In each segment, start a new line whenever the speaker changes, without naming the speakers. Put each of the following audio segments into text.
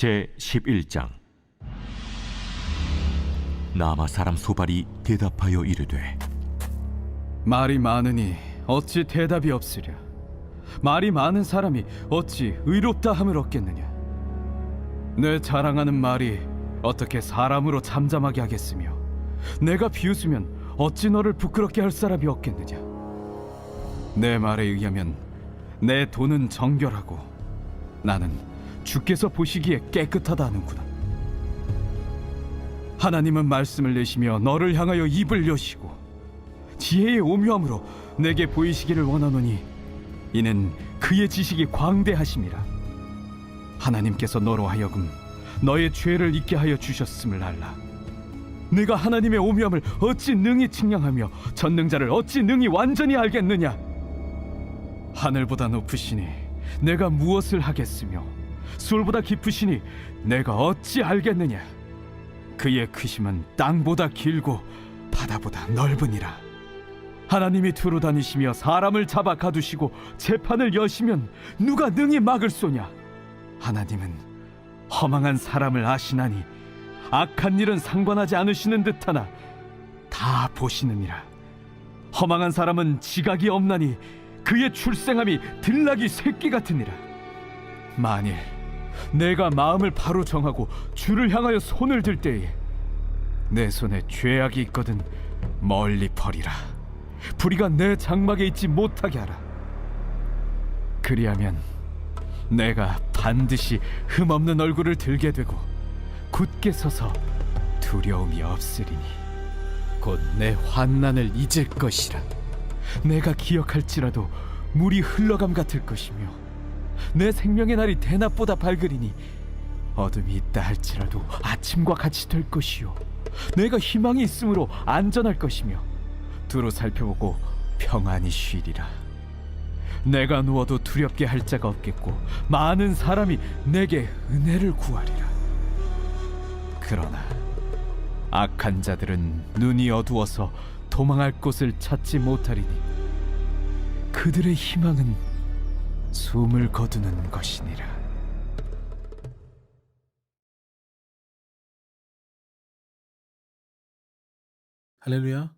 제11장. 나아마 사람 소발이 대답하여 이르되,
말이 많으니 어찌 대답이 없으랴. 말이 많은 사람이 어찌 의롭다 함을 얻겠느냐. 내 자랑하는 말이 어떻게 사람으로 잠잠하게 하겠으며, 내가 비웃으면 어찌 너를 부끄럽게 할 사람이 없겠느냐. 내 말에 의하면 내 돈은 정결하고 나는 주께서 보시기에 깨끗하다 하는구나. 하나님은 말씀을 내시며 너를 향하여 입을 여시고 지혜의 오묘함으로 내게 보이시기를 원하노니 이는 그의 지식이 광대하심이라. 하나님께서 너로 하여금 너의 죄를 잊게 하여 주셨음을 알라. 내가 하나님의 오묘함을 어찌 능히 측량하며 전능자를 어찌 능히 완전히 알겠느냐. 하늘보다 높으시니 내가 무엇을 하겠으며 수월보다 깊으시니 내가 어찌 알겠느냐. 그의 크심은 땅보다 길고 바다보다 넓으니라. 하나님이 두루 다니시며 사람을 잡아 가두시고 재판을 여시면 누가 능히 막을 소냐. 하나님은 허망한 사람을 아시나니 악한 일은 상관하지 않으시는 듯하나 다 보시느니라. 허망한 사람은 지각이 없나니 그의 출생함이 들나귀 새끼 같으니라. 만일 내가 마음을 바로 정하고 주를 향하여 손을 들 때에 내 손에 죄악이 있거든 멀리 버리라. 불의가 내 장막에 있지 못하게 하라. 그리하면 내가 반드시 흠없는 얼굴을 들게 되고 굳게 서서 두려움이 없으리니 곧 내 환난을 잊을 것이라. 내가 기억할지라도 물이 흘러감 같을 것이며 내 생명의 날이 대낮보다 밝으리니 어둠이 있다 할지라도 아침과 같이 될 것이요 내가 희망이 있으므로 안전할 것이며 두루 살펴보고 평안히 쉬리라. 내가 누워도 두렵게 할 자가 없겠고 많은 사람이 내게 은혜를 구하리라. 그러나 악한 자들은 눈이 어두워서 도망할 곳을 찾지 못하리니 그들의 희망은 숨을 거두는 것이니라.
할렐루야.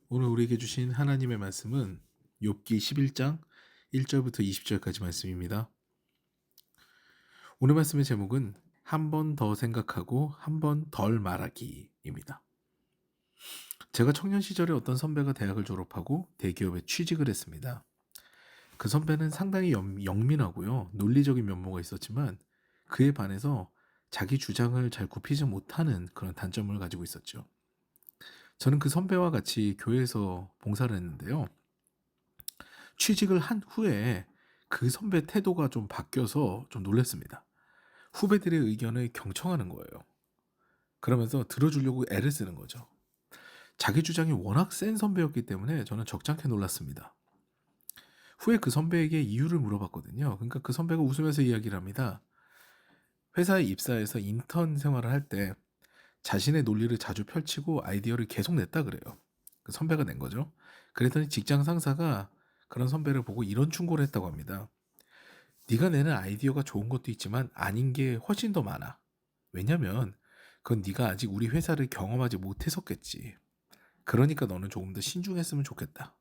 오늘 우리에게 주신 하나님의 말씀은 욥기 11장 1절부터 20절까지 말씀입니다. 오늘 말씀의 제목은 한 번 더 생각하고 한 번 덜 말하기입니다. 제가 청년 시절에 어떤 선배가 대학을 졸업하고 대기업에 취직을 했습니다. 그 선배는 상당히 영민하고요, 논리적인 면모가 있었지만 그에 반해서 자기 주장을 잘 굽히지 못하는 그런 단점을 가지고 있었죠. 저는 그 선배와 같이 교회에서 봉사를 했는데요. 취직을 한 후에 그 선배 태도가 좀 바뀌어서 좀 놀랐습니다. 후배들의 의견을 경청하는 거예요. 그러면서 들어주려고 애를 쓰는 거죠. 자기 주장이 워낙 센 선배였기 때문에 저는 적잖게 놀랐습니다. 후에 그 선배에게 이유를 물어봤거든요. 그러니까 그 선배가 웃으면서 이야기를 합니다. 회사에 입사해서 인턴 생활을 할 때 자신의 논리를 자주 펼치고 아이디어를 계속 냈다 그래요. 그 선배가 낸 거죠. 그랬더니 직장 상사가 그런 선배를 보고 이런 충고를 했다고 합니다. 네가 내는 아이디어가 좋은 것도 있지만 아닌 게 훨씬 더 많아. 왜냐면 그건 네가 아직 우리 회사를 경험하지 못해서겠지. 그러니까 너는 조금 더 신중했으면 좋겠다.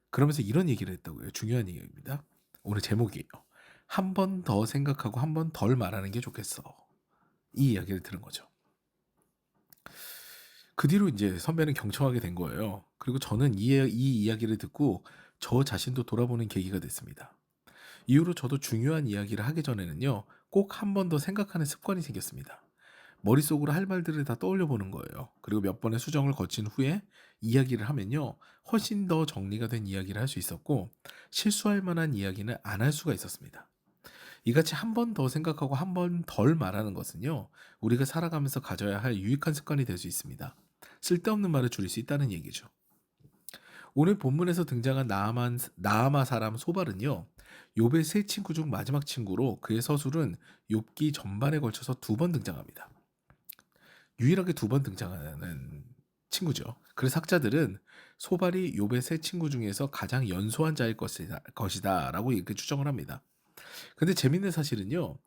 그러면서 이런 얘기를 했다고요. 중요한 얘기입니다. 오늘 제목이에요. 한 번 더 생각하고 한 번 덜 말하는 게 좋겠어. 이 이야기를 들은 거죠. 그 뒤로 이제 선배는 경청하게 된 거예요. 그리고 저는 이 이야기를 듣고 저 자신도 돌아보는 계기가 됐습니다. 이후로 저도 중요한 이야기를 하기 전에는요, 꼭 한 번 더 생각하는 습관이 생겼습니다. 머릿속으로 할 말들을 다 떠올려 보는 거예요. 그리고 몇 번의 수정을 거친 후에 이야기를 하면요, 훨씬 더 정리가 된 이야기를 할 수 있었고 실수할 만한 이야기는 안 할 수가 있었습니다. 이같이 한 번 더 생각하고 한 번 덜 말하는 것은요, 우리가 살아가면서 가져야 할 유익한 습관이 될 수 있습니다. 쓸데없는 말을 줄일 수 있다는 얘기죠. 오늘 본문에서 등장한 나아마 사람 소발은요, 욥의 세 친구 중 마지막 친구로 그의 서술은 욥기 전반에 걸쳐서 2번 등장합니다. 유일하게 2번 등장하는 친구죠. 그래서 학자들은 소발이 욥의 세 친구 중에서 가장 연소한 자일 것이다 라고 이렇게 추정을 합니다. 근데 재밌는 사실은요,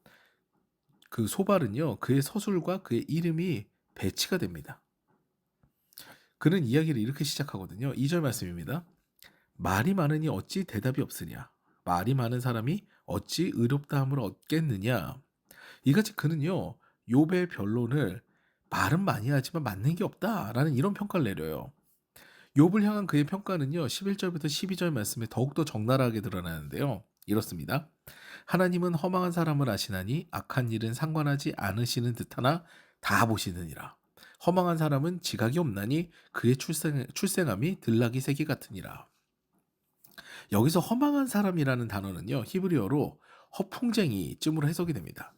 그 소발은요, 그의 서술과 그의 이름이 배치가 됩니다. 그는 이야기를 이렇게 시작하거든요. 2절 말씀입니다. 말이 많으니 어찌 대답이 없으냐? 말이 많은 사람이 어찌 의롭다함을 얻겠느냐? 이같이 그는요, 욥의 변론을 말은 많이 하지만 맞는 게 없다라는 이런 평가를 내려요. 욥을 향한 그의 평가는요, 11절부터 12절 말씀에 더욱더 적나라하게 드러나는데요. 이렇습니다. 하나님은 허망한 사람을 아시나니 악한 일은 상관하지 않으시는 듯하나 다 보시느니라. 허망한 사람은 지각이 없나니 그의 출생함이 들나귀 새끼 같으니라. 여기서 허망한 사람이라는 단어는요, 히브리어로 허풍쟁이쯤으로 해석이 됩니다.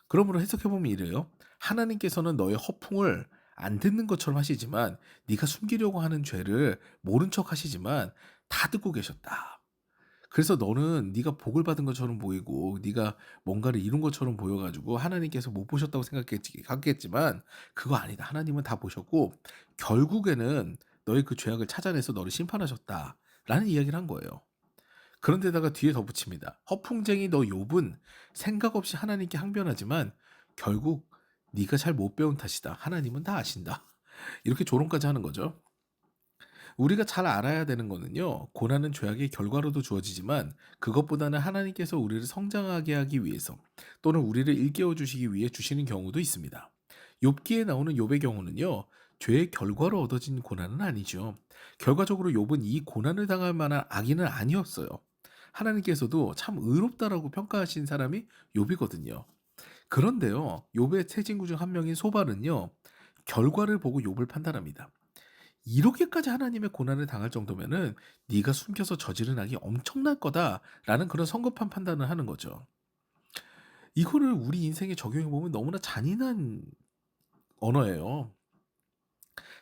그러므로 해석해보면 이래요. 하나님께서는 너의 허풍을 안 듣는 것처럼 하시지만 네가 숨기려고 하는 죄를 모른 척 하시지만 다 듣고 계셨다. 그래서 너는 네가 복을 받은 것처럼 보이고 네가 뭔가를 이룬 것처럼 보여가지고 하나님께서 못 보셨다고 생각했겠지만 그거 아니다. 하나님은 다 보셨고 결국에는 너의 그 죄악을 찾아내서 너를 심판하셨다. 라는 이야기를 한 거예요. 그런데다가 뒤에 덧붙입니다. 허풍쟁이 너 욥은 생각 없이 하나님께 항변하지만 결국 네가 잘 못 배운 탓이다. 하나님은 다 아신다. 이렇게 조롱까지 하는 거죠. 우리가 잘 알아야 되는 거는요. 고난은 죄악의 결과로도 주어지지만 그것보다는 하나님께서 우리를 성장하게 하기 위해서 또는 우리를 일깨워 주시기 위해 주시는 경우도 있습니다. 욥기에 나오는 욥의 경우는요. 죄의 결과로 얻어진 고난은 아니죠. 결과적으로 욥은 이 고난을 당할 만한 악인은 아니었어요. 하나님께서도 참 의롭다라고 평가하신 사람이 욥이거든요. 그런데요. 욥의 세 친구 중 한 명인 소발은요. 결과를 보고 욥을 판단합니다. 이렇게까지 하나님의 고난을 당할 정도면은 네가 숨겨서 저지른 악이 엄청날 거다라는 그런 성급한 판단을 하는 거죠. 이거를 우리 인생에 적용해 보면 너무나 잔인한 언어예요.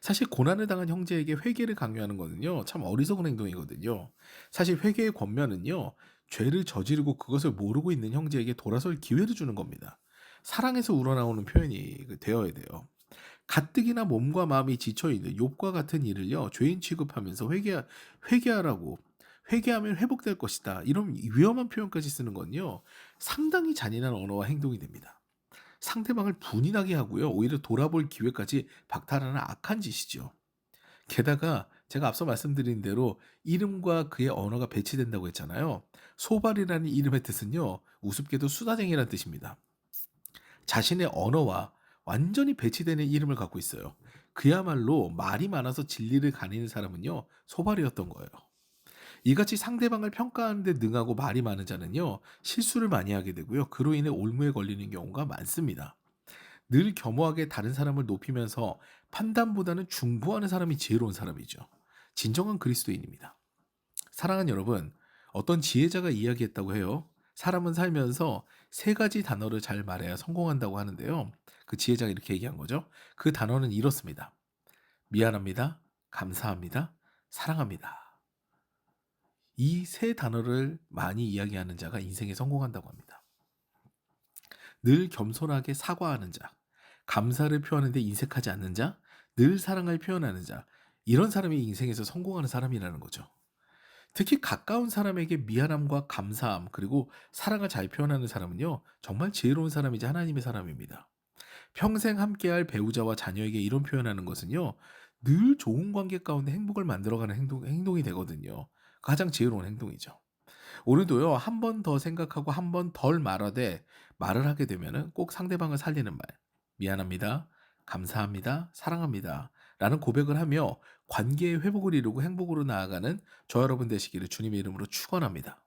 사실 고난을 당한 형제에게 회개를 강요하는 거는요, 참 어리석은 행동이거든요. 사실 회개의 권면은요, 죄를 저지르고 그것을 모르고 있는 형제에게 돌아설 기회를 주는 겁니다. 사랑에서 우러나오는 표현이 되어야 돼요. 가뜩이나 몸과 마음이 지쳐있는 욥과 같은 이를요, 죄인 취급하면서 회개하라고, 회개하면 회복될 것이다. 이런 위험한 표현까지 쓰는 건요, 상당히 잔인한 언어와 행동이 됩니다. 상대방을 분이 나게 하고요, 오히려 돌아볼 기회까지 박탈하는 악한 짓이죠. 게다가 제가 앞서 말씀드린 대로 이름과 그의 언어가 배치된다고 했잖아요. 소발이라는 이름의 뜻은요, 우습게도 수다쟁이라는 뜻입니다. 자신의 언어와 완전히 배치되는 이름을 갖고 있어요. 그야말로 말이 많아서 진리를 가리는 사람은요, 소발이었던 거예요. 이같이 상대방을 평가하는데 능하고 말이 많은 자는요, 실수를 많이 하게 되고요. 그로 인해 올무에 걸리는 경우가 많습니다. 늘 겸허하게 다른 사람을 높이면서 판단보다는 중보하는 사람이 지혜로운 사람이죠. 진정한 그리스도인입니다. 사랑하는 여러분, 어떤 지혜자가 이야기했다고 해요. 사람은 살면서 세 가지 단어를 잘 말해야 성공한다고 하는데요. 그 지혜자가 이렇게 얘기한 거죠. 그 단어는 이렇습니다. 미안합니다. 감사합니다. 사랑합니다. 이 세 단어를 많이 이야기하는 자가 인생에 성공한다고 합니다. 늘 겸손하게 사과하는 자, 감사를 표하는데 인색하지 않는 자, 늘 사랑을 표현하는 자, 이런 사람이 인생에서 성공하는 사람이라는 거죠. 특히 가까운 사람에게 미안함과 감사함 그리고 사랑을 잘 표현하는 사람은요, 정말 지혜로운 사람이자 하나님의 사람입니다. 평생 함께할 배우자와 자녀에게 이런 표현하는 것은요, 늘 좋은 관계 가운데 행복을 만들어가는 행동이 되거든요. 가장 지혜로운 행동이죠. 오늘도요, 한 번 더 생각하고 한 번 덜 말하되 말을 하게 되면은 꼭 상대방을 살리는 말, 미안합니다, 감사합니다, 사랑합니다 라는 고백을 하며 관계의 회복을 이루고 행복으로 나아가는 저 여러분 되시기를 주님의 이름으로 축원합니다.